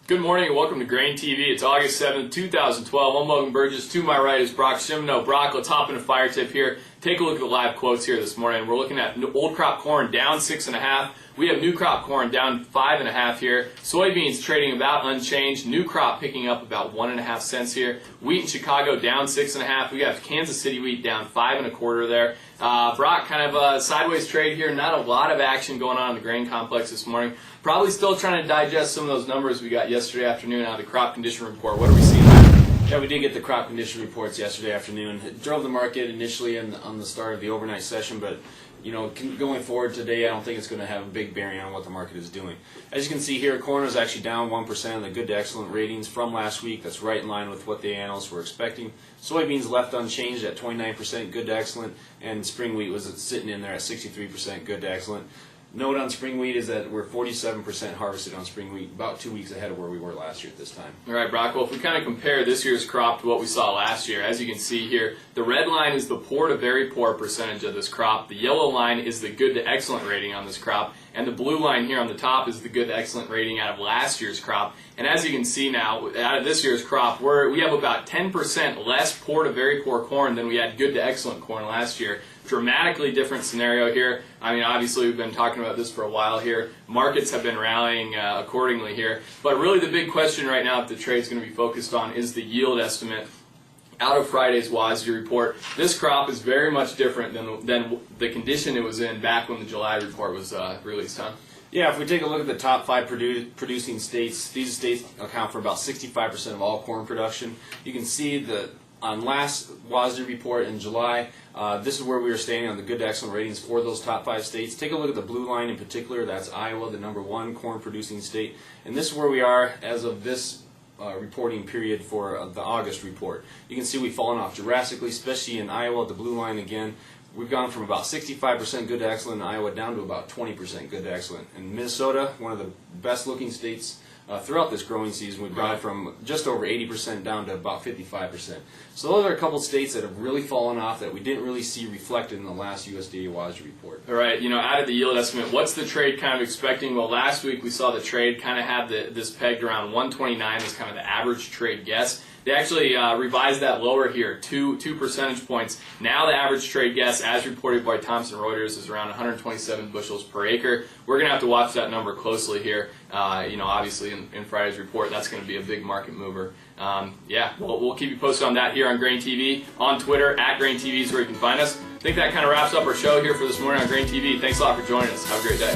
Good morning and welcome to GrainTV. It's August 7th, 2012. I'm Logan Burgess. To my right is Brock. Brock, let's hop into fire tip here. Take a look at the live quotes here this morning. We're looking at old crop corn down 6.5. We have new crop corn down 5.5 here. Soybeans trading about unchanged. New crop picking up about 1.5 cents here. Wheat in Chicago down 6.5. We got Kansas City wheat down 5.25 there. Brock, kind of a sideways trade here. Not a lot of action going on in the grain complex this morning. Probably still trying to digest some of those numbers we got yesterday afternoon out of the crop condition report. What are we seeing? Yeah, we did get the crop condition reports yesterday afternoon. It drove the market initially on the start of the overnight session, but going forward today, I don't think it's going to have a big bearing on what the market is doing. As you can see here, corn is actually down 1% in the good to excellent ratings from last week. That's right in line with what the analysts were expecting. Soybeans left unchanged at 29% good to excellent, and spring wheat was sitting in there at 63% good to excellent. Note on spring wheat is that we're 47% harvested on spring wheat, about 2 weeks ahead of where we were last year at this time. All right, Brock, well, if we kind of compare this year's crop to what we saw last year, as you can see here, the red line is the poor to very poor percentage of this crop. The yellow line is the good to excellent rating on this crop. And the blue line here on the top is the good to excellent rating out of last year's crop. And as you can see now, out of this year's crop, we have about 10% less poor to very poor corn than we had good to excellent corn last year. Dramatically different scenario here. I mean, obviously we've been talking about this for a while here. Markets have been rallying accordingly here. But really the big question right now that the trade's going to be focused on is the yield estimate out of Friday's WASDE report. This crop is very much different than the condition it was in back when the July report was released, huh? Yeah, if we take a look at the top 5 producing states, these states account for about 65% of all corn production. You can see that on last WASDE report in July, this is where we were standing on the good to excellent ratings for those top 5 states. Take a look at the blue line in particular. That's Iowa, the #1 corn producing state. And this is where we are as of this reporting period for the August report. You can see we've fallen off drastically, especially in Iowa, the blue line again. We've gone from about 65% good to excellent in Iowa down to about 20% good to excellent. In Minnesota, one of the best looking states throughout this growing season, we've gone from just over 80% down to about 55%. So those are a couple states that have really fallen off that we didn't really see reflected in the last USDA WASDE report. All right, out of the yield estimate, what's the trade kind of expecting? Well, last week we saw the trade kind of have this pegged around 129 as kind of the average trade guess. They actually revised that lower here, two percentage points. Now the average trade guess, as reported by Thomson Reuters, is around 127 bushels per acre. We're going to have to watch that number closely here. Obviously in Friday's report, that's going to be a big market mover. We'll keep you posted on that here on GrainTV. On Twitter, @GrainTV is where you can find us. I think that kind of wraps up our show here for this morning on GrainTV. Thanks a lot for joining us. Have a great day.